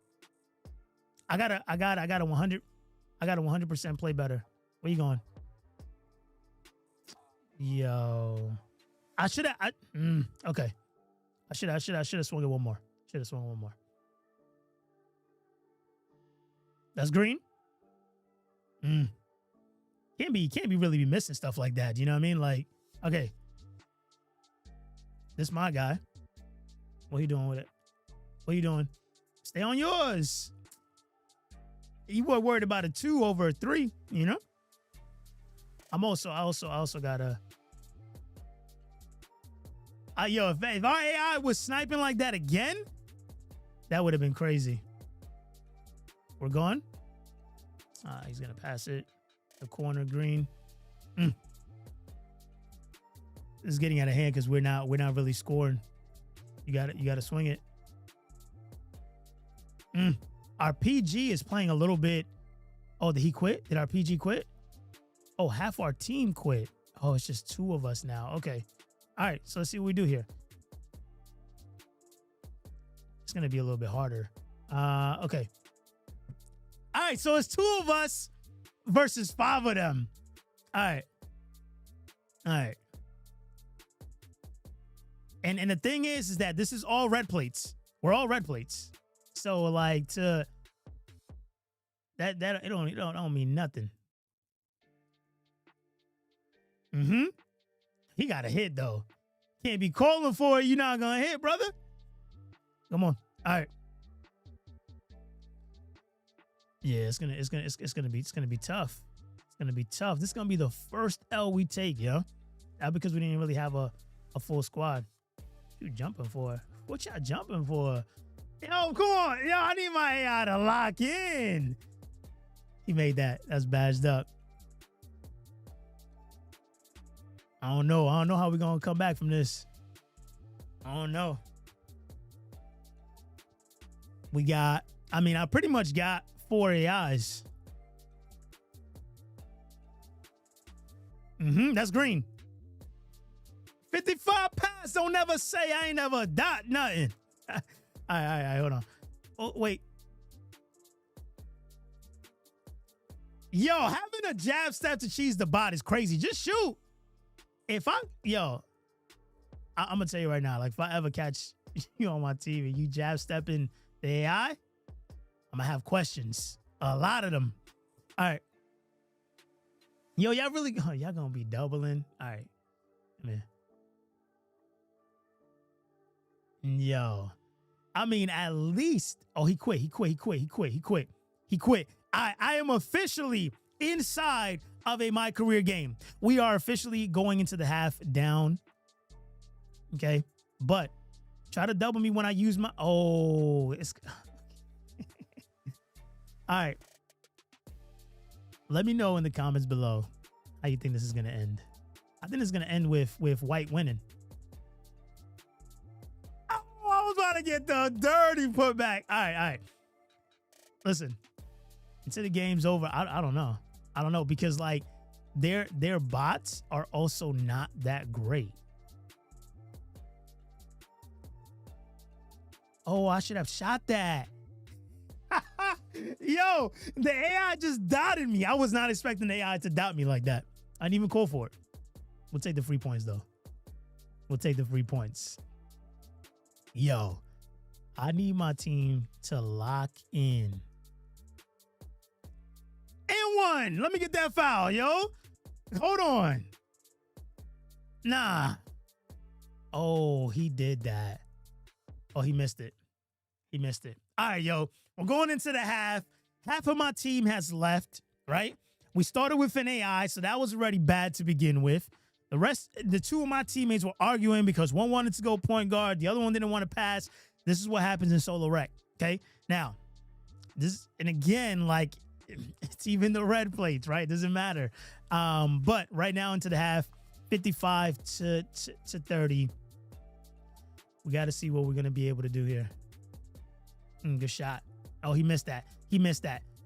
[SPEAKER 1] I got a 100. I got a 100% play better. Where you going? Yo, I should have. Okay. I should have swung it one more. Should have swung one more. That's green. Can't be really missing stuff like that. You know what I mean? Like, okay. This my guy. What you doing with it? What you doing? Stay on yours. You were worried about a 2 over a 3, you know? I also gotta. Yo, if our AI was sniping like that again, that would have been crazy. We're going. He's gonna pass it. The corner green. This is getting out of hand because we're not really scoring. You got to swing it. Our PG is playing a little bit. Oh, did he quit? Did our PG quit? Oh, half our team quit. Oh, it's just 2 of us now. Okay. All right. So let's see what we do here. It's going to be a little bit harder. Okay. All right. So it's 2 of us versus 5 of them. All right. All right. And the thing is that this is all red plates. We're all red plates. So like that it don't mean nothing. He got a hit though. Can't be calling for it. You're not gonna hit, brother. Come on. All right. Yeah, it's gonna be tough. It's gonna be tough. This is gonna be the first L we take, yo. Not because we didn't really have a full squad. What you jumping for? What y'all jumping for? Yo, come on. Yo, I need my AI to lock in. He made that. That's badged up. I don't know how we're going to come back from this. I don't know. I pretty much got 4 AIs. That's green. 55 pass. Don't never say I ain't never dot nothing. All right, hold on. Oh, wait. Yo, having a jab step to cheese the bot is crazy. Just shoot. I'm gonna tell you right now, like if I ever catch you on my TV, you jab stepping the AI, I'm gonna have questions. A lot of them. All right. Yo, y'all really, y'all gonna be doubling. All right, man. Yo, I mean, at least, he quit. I am officially inside of a My Career game. We are officially going into the half down. Okay, but try to double me when I use my, it's, all right. Let me know in the comments below how you think this is going to end. I think it's going to end with white winning. Oh, I was about to get the dirty putback. All right. Listen, until the game's over, I don't know. I don't know because like their bots are also not that great. Oh, I should have shot that. Yo, the AI just dotted me. I was not expecting the AI to dot me like that. I didn't even call for it. We'll take the free points, though. We'll take the free points. Yo, I need my team to lock in. And one. Let me get that foul, yo. Hold on. Nah. Oh, he did that. Oh, he missed it. He missed it. All right, yo. We're going into the half. Half of my team has left, right? We started with an AI, so that was already bad to begin with. The two of my teammates were arguing because one wanted to go point guard, the other one didn't want to pass. This is what happens in solo rec, okay? Now, and again, like, it's even the red plates, right? Doesn't matter. But right now into the half, 55 to 30. We got to see what we're going to be able to do here. Good shot. Oh, he missed that.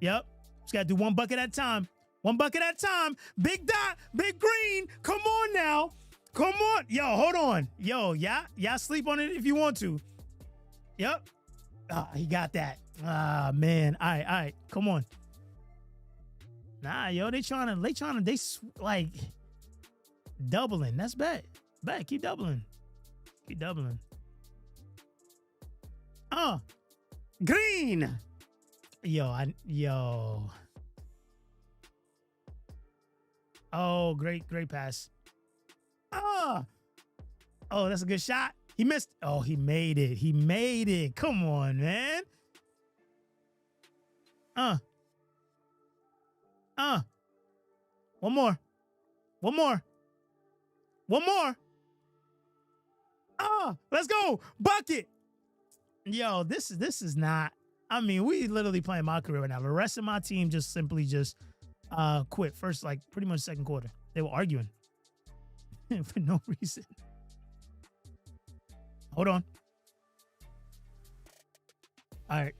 [SPEAKER 1] Yep. Just got to do one bucket at a time. One bucket at a time. Big dot, big green. Come on now. Come on. Yo, hold on. Yo, y'all sleep on it if you want to. Yep. He got that. Man. All right. Come on. Nah, yo, they like doubling. That's bad. Keep doubling. Green. Yo. Oh, great pass. Oh, that's a good shot. He missed. Oh, he made it. Come on, man. One more. Let's go. Bucket. Yo, this is not. I mean, we literally playing My Career right now. The rest of my team just simply quit first, like pretty much second quarter. They were arguing for no reason. Hold on. All right.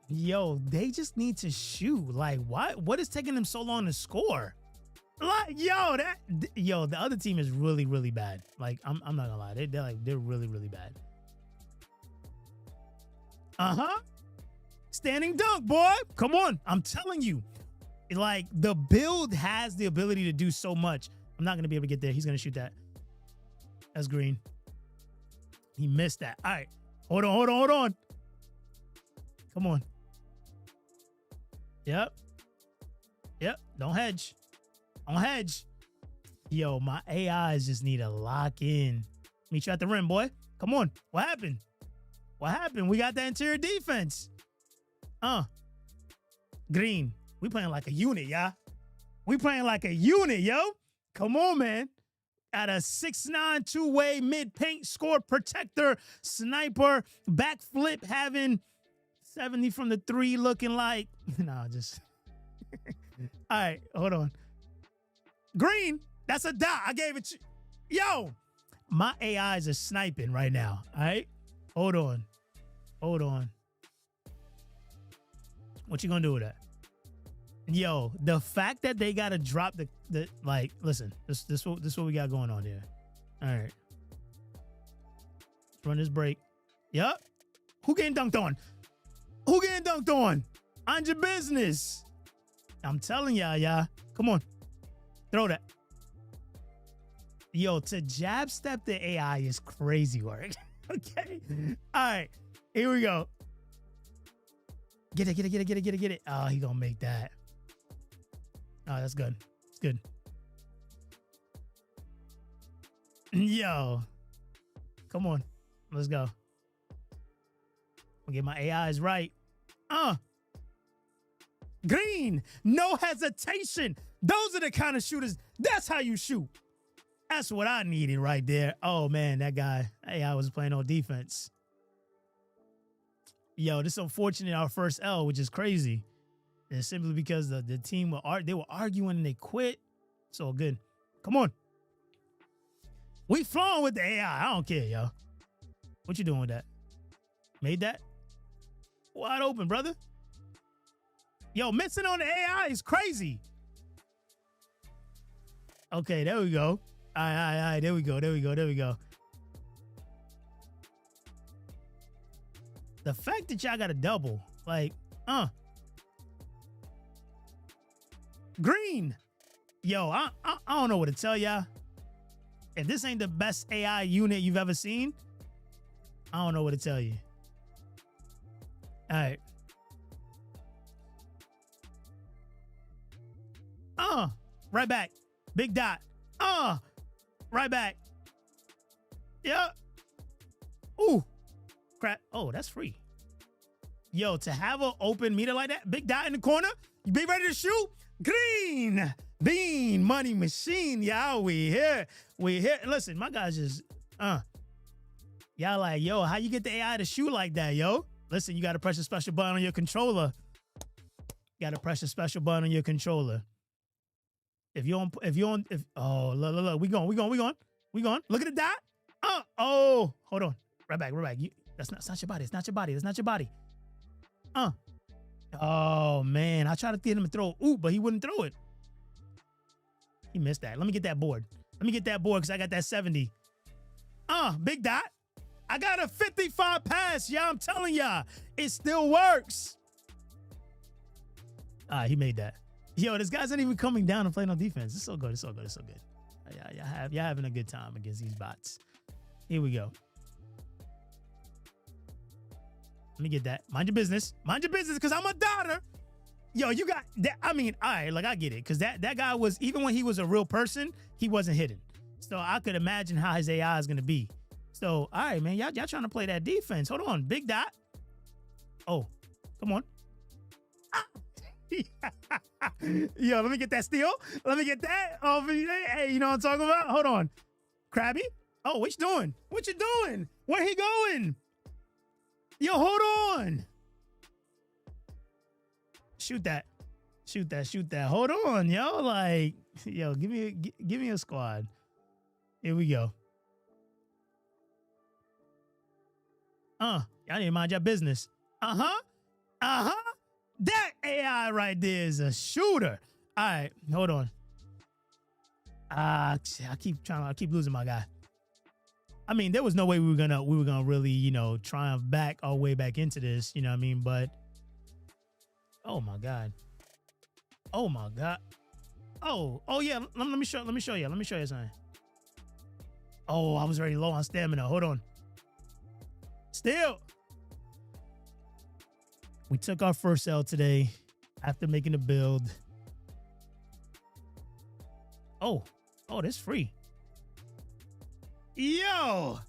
[SPEAKER 1] Yo, they just need to shoot. Like, what is taking them so long to score? Like, the other team is really, really bad. Like, I'm not gonna lie. They're really, really bad. Standing dunk, boy. Come on. I'm telling you. Like, the build has the ability to do so much. I'm not gonna be able to get there. He's gonna shoot that. That's green. He missed that. All right. Hold on. Come on. Yep. Don't hedge. Yo, my AIs just need to lock in. Meet you at the rim, boy. Come on. What happened? We got that interior defense. Green. We playing like a unit, yeah. Yo. Come on, man. At a 6'9" two-way mid-paint score protector, sniper, backflip, having 70 from the three, looking like. No, just. All right, hold on. Green. That's a dot. I gave it to you. Yo, my AIs are sniping right now. All right, hold on. What you gonna do with that? Yo, the fact that they gotta drop the like, listen, this what we got going on here. All right. Let's run this break. Yup. Who getting dunked on? Who getting dunked on? On your business. I'm telling y'all. Come on. Throw that. Yo, to jab step the AI is crazy work. Okay. All right. Here we go. Get it. Oh, he gonna make that. Oh, that's good. It's good. Yo. Come on. Let's go. I'll get my AIs right. Green. No hesitation. Those are the kind of shooters. That's how you shoot. That's what I needed right there. Oh, man, that guy. AI was playing on defense. Yo, this is unfortunate, our first L, which is crazy. And simply because the team were arguing and they quit. It's all good. Come on. We flowing with the AI. I don't care, yo. What you doing with that? Made that? Wide open, brother. Yo, missing on the AI is crazy. Okay, there we go. All right. There we go. The fact that y'all got a double, like, green. Yo, I don't know what to tell y'all. If this ain't the best AI unit you've ever seen, I don't know what to tell you. All right. Right back. Big dot. Right back. Yep. Ooh. Crap. Oh, that's free. Yo, to have an open meter like that, big dot in the corner, you be ready to shoot? Green bean money machine. Y'all, we here. Listen, my guys just, y'all like, yo, how you get the AI to shoot like that, yo? Listen, you got to press a special button on your controller. Oh, look, we going. Look at the dot. Oh, hold on. Right back. That's not your body. It's not your body. Oh, man. I tried to get him to throw but he wouldn't throw it. He missed that. Let me get that board. Because I got that 70. Big dot. I got a 55 pass. Yeah, I'm telling y'all. It still works. He made that. Yo, this guy's not even coming down and playing on defense. It's so good. Y'all having a good time against these bots. Here we go. Let me get that. Mind your business, because I'm a daughter. Yo, you got that. I mean, all right, like I get it, because that guy was, even when he was a real person, he wasn't hidden. So I could imagine how his AI is gonna be. So, all right, man, y'all trying to play that defense. Hold on, big dot. Oh, come on. Yo, let me get that steal. Let me get that. Oh, hey, you know what I'm talking about? Hold on. Krabby? Oh, what you doing? Where he going? Yo, hold on. Shoot that. Hold on, yo. Like, yo, give me a squad. Here we go. Y'all need to mind your business. That AI right there is a shooter. All right, hold on. I keep losing my guy. I mean, there was no way we were gonna really, you know, triumph back our way back into this, you know what I mean? But oh my God. Oh yeah, let me show you something. Oh, I was already low on stamina. Hold on. Still. We took our first L today after making the build. Oh, that's free. Yo. All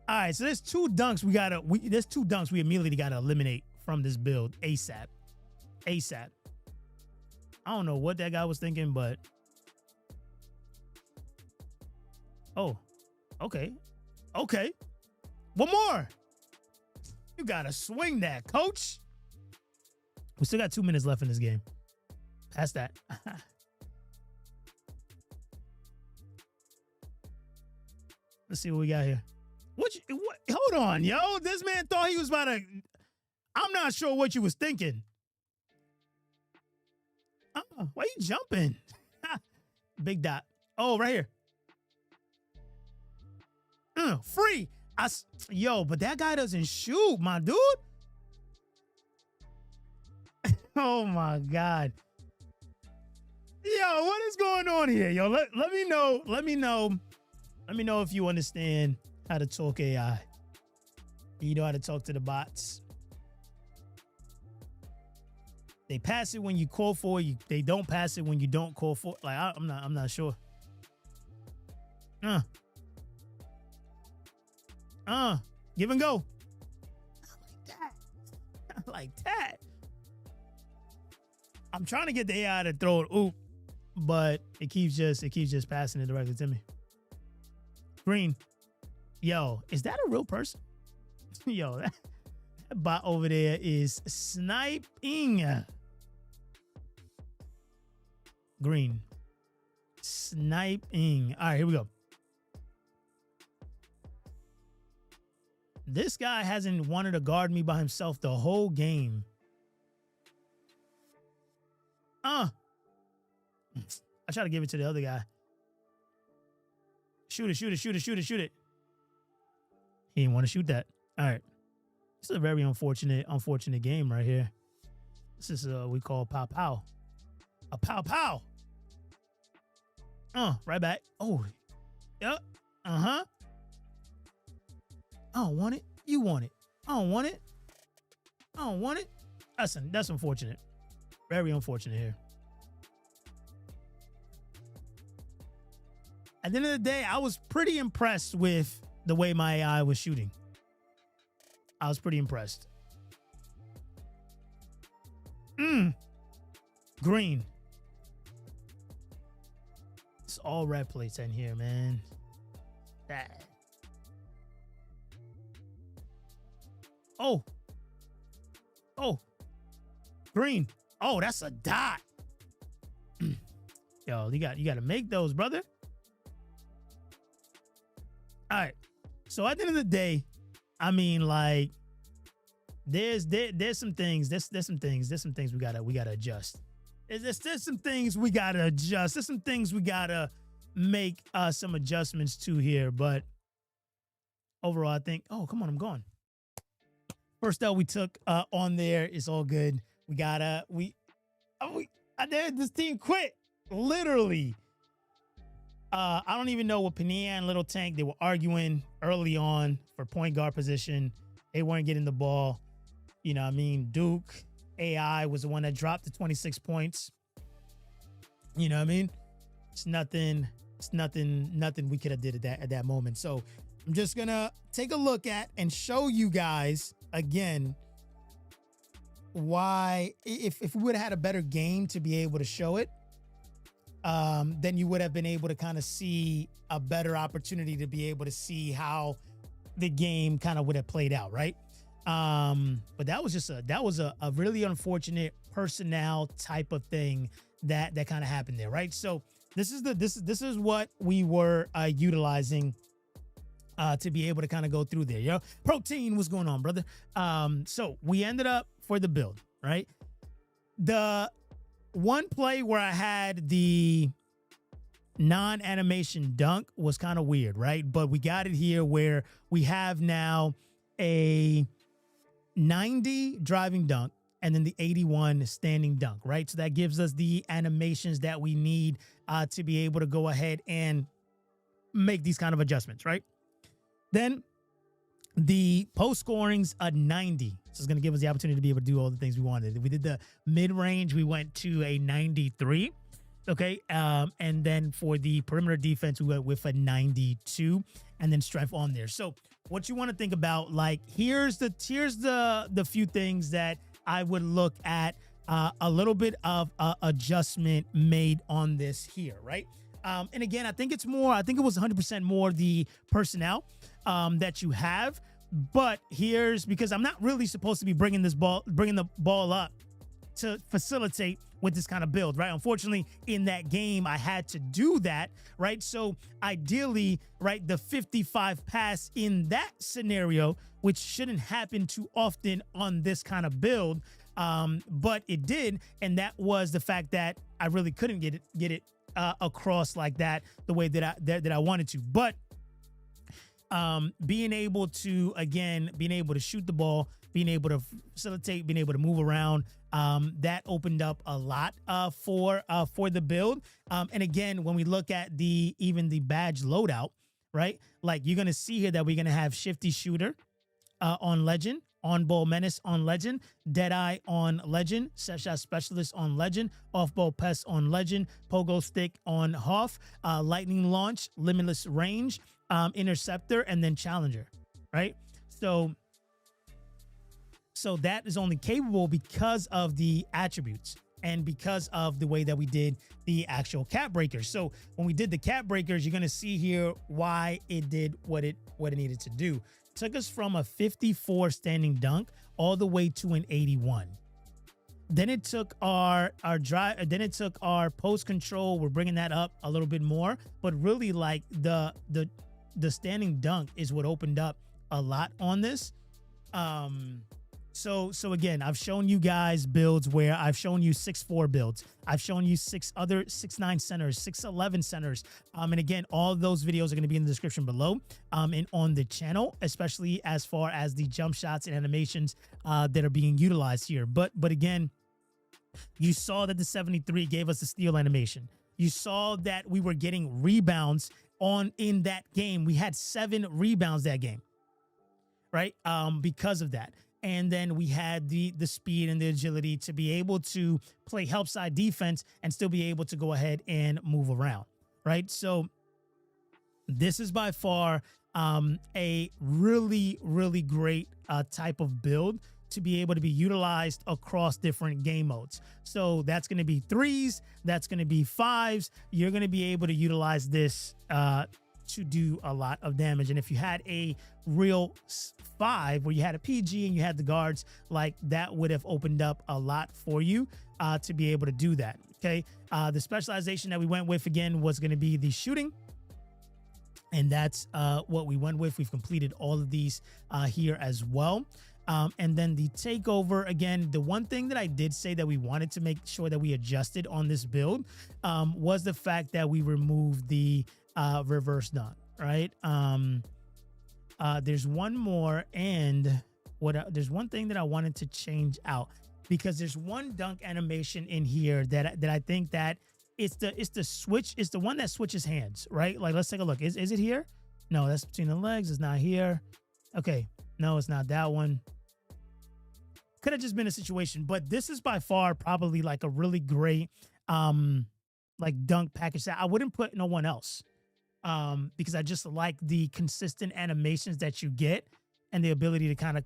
[SPEAKER 1] right, so there's two dunks we immediately gotta eliminate from this build ASAP. I don't know what that guy was thinking, but oh, okay. One more. You gotta swing that, coach. We still got 2 minutes left in this game. Pass that. Let's see what we got here. What? Hold on, yo. This man thought he was about to... I'm not sure what you was thinking. Why you jumping? Big dot. Oh, right here. Free. Yo, but that guy doesn't shoot, my dude. Oh my God. Yo, what is going on here? Yo, let me know. Let me know if you understand how to talk AI. You know how to talk to the bots. They pass it when you call for it. They don't pass it when you don't call for it. Like I'm not sure. Give and go. Like that. I'm trying to get the AI to throw it, oop, but it keeps just passing it directly to me. Green. Yo, is that a real person? Yo, that bot over there is sniping. Green. Sniping. All right, here we go. This guy hasn't wanted to guard me by himself the whole game. I try to give it to the other guy. Shoot it. He didn't want to shoot that. All right. This is a very unfortunate game right here. This is what we call pow pow. A pow pow. Right back. Oh, yep. I don't want it. You want it. I don't want it. That's unfortunate. Very unfortunate here. At the end of the day, I was pretty impressed with the way my AI was shooting. I was pretty impressed. Green. It's all red plates in here, man. That. Oh. Green. Oh, that's a dot. Yo, you got to make those, brother. All right. So at the end of the day, I mean, like, there's some things. There's some things we gotta adjust. There's some things we gotta adjust. There's some things we gotta make some adjustments to here. But overall, I think. Oh, come on, I'm gone. First L we took on there. It's all good. This team quit. Literally. I don't even know what Panea and Little Tank, they were arguing early on for point guard position. They weren't getting the ball. You know what I mean? Duke AI was the one that dropped the 26 points. You know what I mean? It's nothing we could have did at that moment. So I'm just gonna take a look at and show you guys again why if we would have had a better game to be able to show it, then you would have been able to kind of see a better opportunity to be able to see how the game kind of would have played out, right? But that was a really unfortunate personnel type of thing that kind of happened there, right? So this is what we were utilizing to be able to kind of go through there. Yo, Protein, what's going on, brother? So we ended up for the build, right? The one play where I had the non-animation dunk was kind of weird, right? But we got it here where we have now a 90 driving dunk and then the 81 standing dunk, right? So that gives us the animations that we need to be able to go ahead and make these kind of adjustments, right? Then the post scoring's a 90. So it's going to give us the opportunity to be able to do all the things we wanted. We did the mid-range. We went to a 93. Okay. And then for the perimeter defense, we went with a 92 and then strength on there. So what you want to think about, like, here's the few things that I would look at, a little bit of adjustment made on this here. Right. And again, I think it was 100% more the personnel that you have. But because I'm not really supposed to be bringing the ball up to facilitate with this kind of build, right? Unfortunately, in that game, I had to do that, right? So ideally, right, the 55 pass in that scenario, which shouldn't happen too often on this kind of build, but it did, and that was the fact that I really couldn't get it across like that the way that I wanted to. But being able to shoot the ball, being able to facilitate, being able to move around, that opened up a lot for the build. And again, when we look at even the badge loadout, right? Like you're gonna see here that we're gonna have Shifty Shooter on Legend, On Ball Menace on Legend, Deadeye on Legend, Set Shot Specialist on Legend, Off Ball Pest on Legend, Pogo Stick on Hoff, Lightning Launch, Limitless Range, Interceptor, and then Challenger, right? So that is only capable because of the attributes and because of the way that we did the actual cap breakers. So when we did the cap breakers, you're gonna see here why it did what it needed to do. It took us from a 54 standing dunk all the way to an 81. Then it took our drive. Then it took our post control. We're bringing that up a little bit more, but really like the standing dunk is what opened up a lot on this. So again, I've shown you guys builds where I've shown you 6'4" builds. I've shown you 6'9" centers, 6'11" centers. And again, all of those videos are going to be in the description below, and on the channel, especially as far as the jump shots and animations that are being utilized here. But again, you saw that the 73 gave us the steal animation. You saw that we were getting rebounds in that game. We had 7 rebounds that game, right? Because of that. And then we had the speed and the agility to be able to play help side defense and still be able to go ahead and move around, right? So this is by far a really, really great type of build to be able to be utilized across different game modes. So that's going to be 3s, that's going to be 5s. You're going to be able to utilize this to do a lot of damage. And if you had a real 5 where you had a PG and you had the guards, like that would have opened up a lot for you to be able to do that. Okay. The specialization that we went with again was going to be the shooting. And that's what we went with. We've completed all of these here as well. And then the takeover, again, the one thing that I did say that we wanted to make sure that we adjusted on this build was the fact that we removed the reverse dunk, right? There's one more, and there's one thing that I wanted to change out, because there's one dunk animation in here that I think that it's the switch, it's the one that switches hands, right? Like, let's take a look. Is it here? No, that's between the legs. It's not here. Okay, no, it's not that one. Could have just been a situation, but this is by far probably like a really great like dunk package that I wouldn't put no one else, because I just like the consistent animations that you get and the ability to kind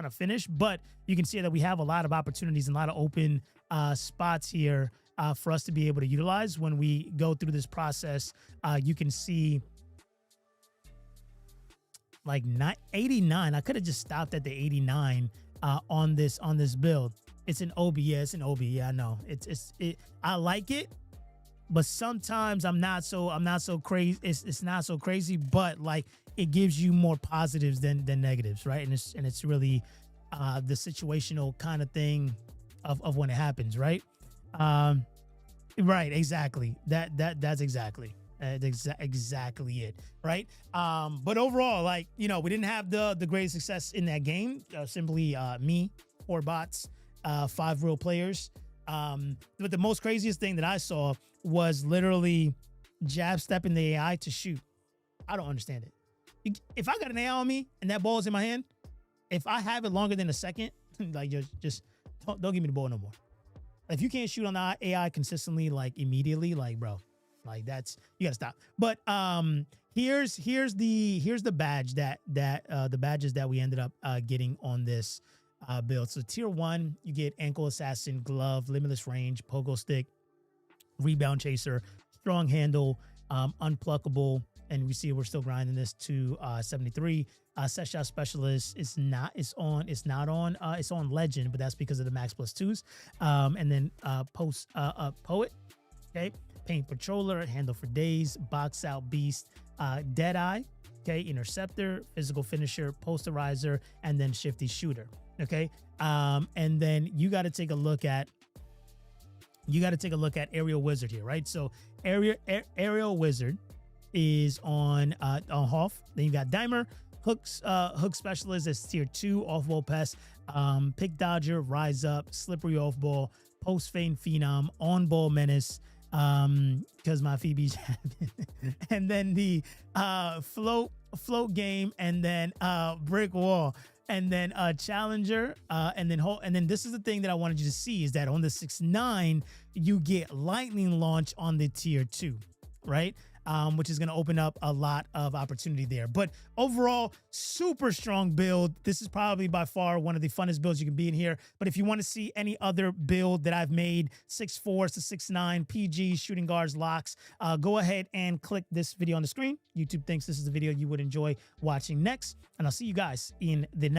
[SPEAKER 1] of finish. But you can see that we have a lot of opportunities and a lot of open spots here for us to be able to utilize when we go through this process. You can see like 89. I could have just stopped at the 89 on this build. It's an OB. Yeah, it's an OB. Yeah, I know. I like it, but sometimes I'm not so crazy. It's not so crazy, but like it gives you more positives than negatives, right? And it's really the situational kind of thing of when it happens, right? Right, exactly. That's exactly it, right? But overall, like, you know, we didn't have the greatest success in that game. Simply me, 4 bots, 5 real players. But the most craziest thing that I saw was literally jab stepping the AI to shoot. I don't understand it. If I got an AI on me and that ball is in my hand, if I have it longer than a second, like just don't give me the ball no more. If you can't shoot on the AI consistently, like immediately, like bro, like you gotta stop. But here's the badge the badges that we ended up getting on this build. So tier 1, you get ankle assassin, glove, limitless range, pogo stick, rebound chaser, strong handle, unpluckable, and we see we're still grinding this to 73. Set shot specialist is it's on legend, but that's because of the max +2s. And then poet, okay, paint patroller, handle for days, box out beast, deadeye, Okay, interceptor, physical finisher, posterizer, and then shifty shooter. Okay, and then you got to take a look at aerial wizard here, right? So aerial wizard is on Hoff. Then you got Dimer, hook specialist as tier 2, off ball pest, pick dodger, rise up, slippery off ball, post feint phenom, on ball menace, because my Phoebe's and then the float game, and then brick wall, and then challenger, and then this is the thing that I wanted you to see, is that on the 6-9 you get lightning launch on the tier 2, right? Which is going to open up a lot of opportunity there. But overall, super strong build. This is probably by far one of the funnest builds you can be in here. But if you want to see any other build that I've made, 6'4" to 6'9", PG, shooting guards, locks, go ahead and click this video on the screen. YouTube thinks this is the video you would enjoy watching next. And I'll see you guys in the next.